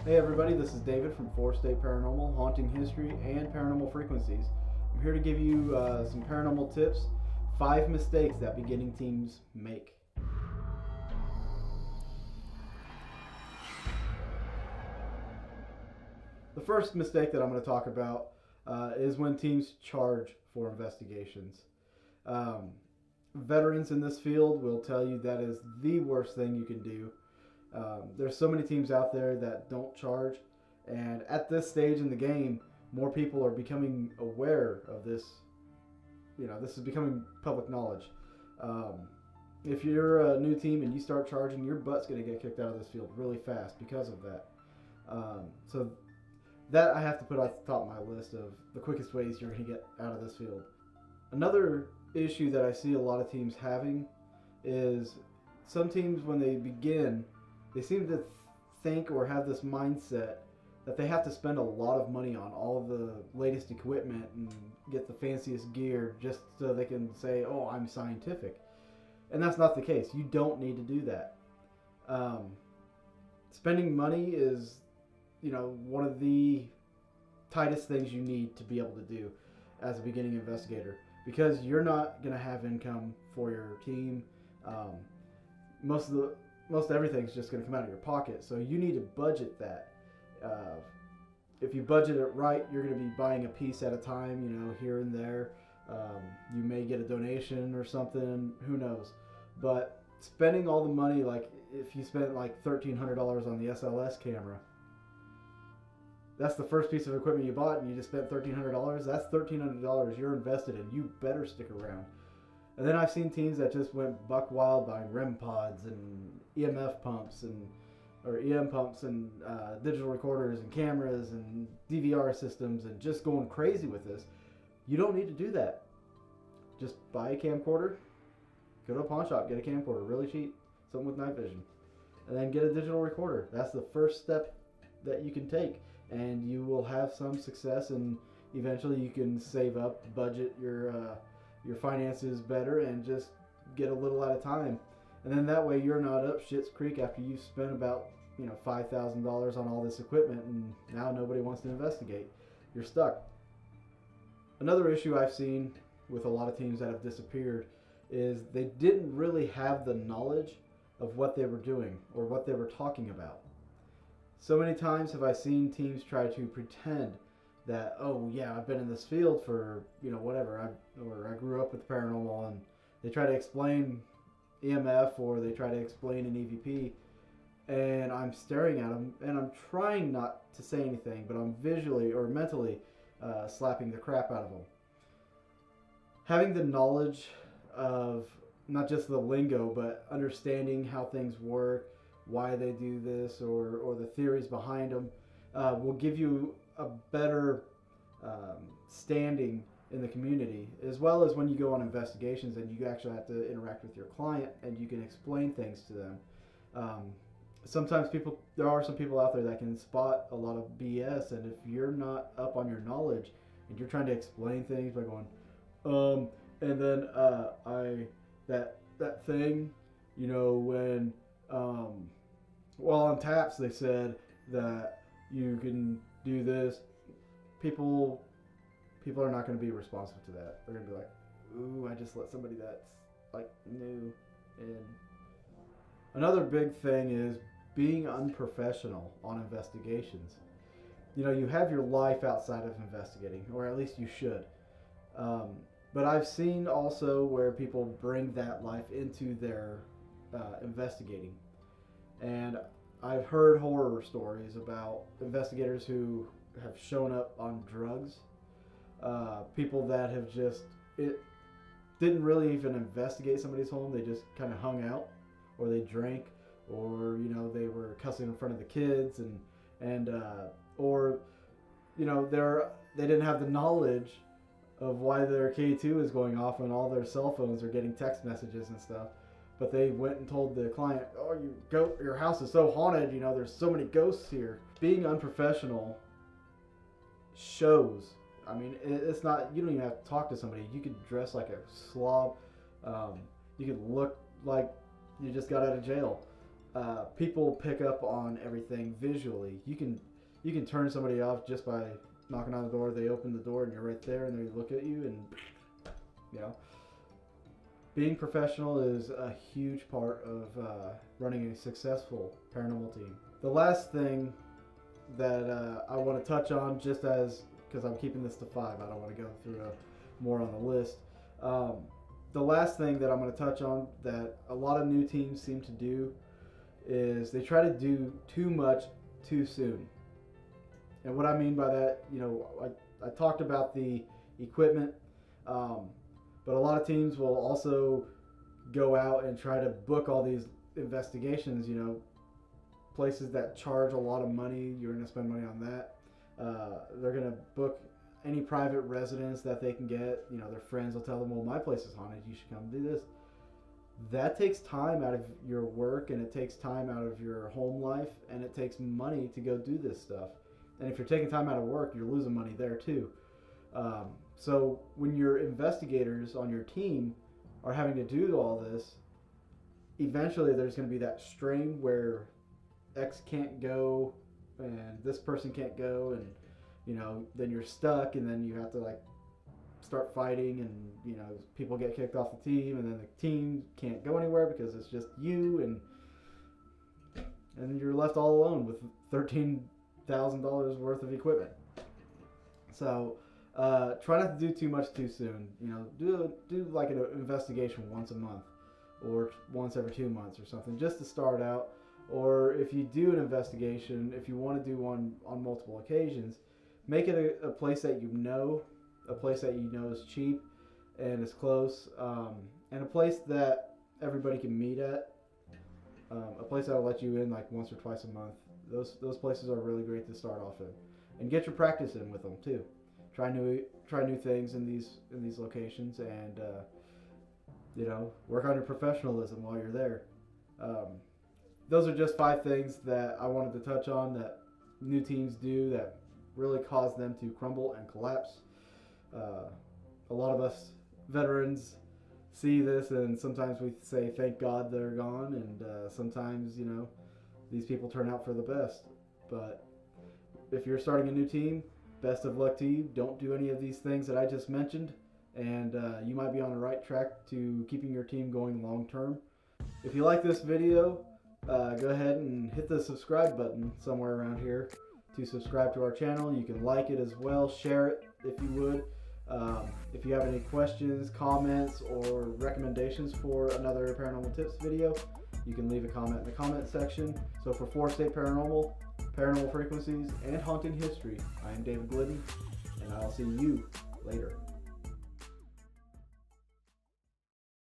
Hey everybody, this is David from 4-State Paranormal, Haunting History, and Paranormal Frequencies. I'm here to give you some paranormal tips, 5 mistakes that beginning teams make. The first mistake that I'm going to talk about is when teams charge for investigations. Um, Veterans in this field will tell you that is the worst thing you can do. There's so many teams out there that don't charge, and at this stage in the game, more people are becoming aware of this. This is becoming public knowledge. If you're a new team and you start charging, your butt's going to get kicked out of this field really fast because of that. So that I have to put at the top of my list of the quickest ways you're going to get out of this field. Another issue that I see a lot of teams having is some teams, when they begin, they seem to think or have this mindset that they have to spend a lot of money on all the latest equipment and get the fanciest gear just so they can say, oh, I'm scientific. And that's not the case. You don't need to do that. Spending money is, one of the tightest things you need to be able to do as a beginning investigator, because you're not going to have income for your team. Most everything's just going to come out of your pocket, so you need to budget that. If you budget it right, you're going to be buying a piece at a time, here and there. You may get a donation or something, who knows. But spending all the money, like if you spent like $1,300 on the SLS camera, that's the first piece of equipment you bought, and you just spent $1,300. That's $1,300 you're invested in. You better stick around. And then I've seen teams that just went buck wild buying REM pods and EMF pumps or EM pumps and digital recorders and cameras and DVR systems and just going crazy with this. You don't need to do that. Just buy a camcorder, go to a pawn shop, get a camcorder, really cheap, something with night vision, and then get a digital recorder. That's the first step that you can take, and you will have some success, and eventually you can save up, budget your finances better, and just get a little at a time. And then that way you're not up shit's creek after you've spent about $5,000 on all this equipment, and now nobody wants to investigate. You're stuck. Another issue I've seen with a lot of teams that have disappeared is they didn't really have the knowledge of what they were doing or what they were talking about. So many times have I seen teams try to pretend that, oh yeah, I've been in this field for whatever, I grew up with paranormal, and they try to explain EMF or they try to explain an EVP, and I'm staring at them and I'm trying not to say anything, but I'm visually or mentally slapping the crap out of them. Having the knowledge of not just the lingo, but understanding how things work, why they do this, or the theories behind them, will give you a better standing in the community, as well as when you go on investigations and you actually have to interact with your client and you can explain things to them. Sometimes there are some people out there that can spot a lot of BS, and if you're not up on your knowledge and you're trying to explain things by going, and then that thing, when well, on taps they said that you can do this. People are not going to be responsive to that. They're going to be like, ooh, I just let somebody that's like new in. Another big thing is being unprofessional on investigations. You have your life outside of investigating, or at least you should. But I've seen also where people bring that life into their investigating. And I've heard horror stories about investigators who have shown up on drugs. People that have didn't really even investigate somebody's home. They just kind of hung out, or they drank, or they were cussing in front of the kids, or they didn't have the knowledge of why their K2 is going off when all their cell phones are getting text messages and stuff. But they went and told the client, oh, your house is so haunted, there's so many ghosts here. Being unprofessional shows. I mean, it's not, you don't even have to talk to somebody. You could dress like a slob. You could look like you just got out of jail. people pick up on everything visually. You can turn somebody off just by knocking on the door. They open the door and you're right there, and they look at you, and you know. Being professional is a huge part of running a successful paranormal team. The last thing that I want to touch on, just as because I'm keeping this to 5, I don't want to go through more on the list. The last thing that I'm going to touch on that a lot of new teams seem to do is they try to do too much too soon. And what I mean by that, I talked about the equipment, but a lot of teams will also go out and try to book all these investigations, places that charge a lot of money. You're going to spend money on that. They're going to book any private residence that they can get. Their friends will tell them, well, my place is haunted, you should come do this. That takes time out of your work, and it takes time out of your home life, and it takes money to go do this stuff. And if you're taking time out of work, you're losing money there too. So when your investigators on your team are having to do all this, eventually there's going to be that strain where X can't go and this person can't go, and then you're stuck, and then you have to start fighting, and people get kicked off the team, and then the team can't go anywhere because it's just you, and you're left all alone with $13,000 worth of equipment. So try not to do too much too soon. Do like an investigation once a month or once every 2 months or something, just to start out. Or if you do an investigation, if you want to do one on multiple occasions, make it a place that a place that is cheap and is close, and a place that everybody can meet at, a place that will let you in once or twice a month. Those places are really great to start off in, and get your practice in with them too. Try new things in these locations, and work on your professionalism while you're there. Those are just 5 things that I wanted to touch on that new teams do that really cause them to crumble and collapse. A lot of us veterans see this, and sometimes we say thank God they're gone, and sometimes these people turn out for the best. But if you're starting a new team, best of luck to you. Don't do any of these things that I just mentioned, and you might be on the right track to keeping your team going long term. If you like this video, go ahead and hit the subscribe button somewhere around here to subscribe to our channel. You can like it as well, share it if you would. If you have any questions, comments, or recommendations for another Paranormal Tips video, you can leave a comment in the comment section. So for 4 State Paranormal, Paranormal Frequencies, and Haunting History, I am David Glidden, and I'll see you later.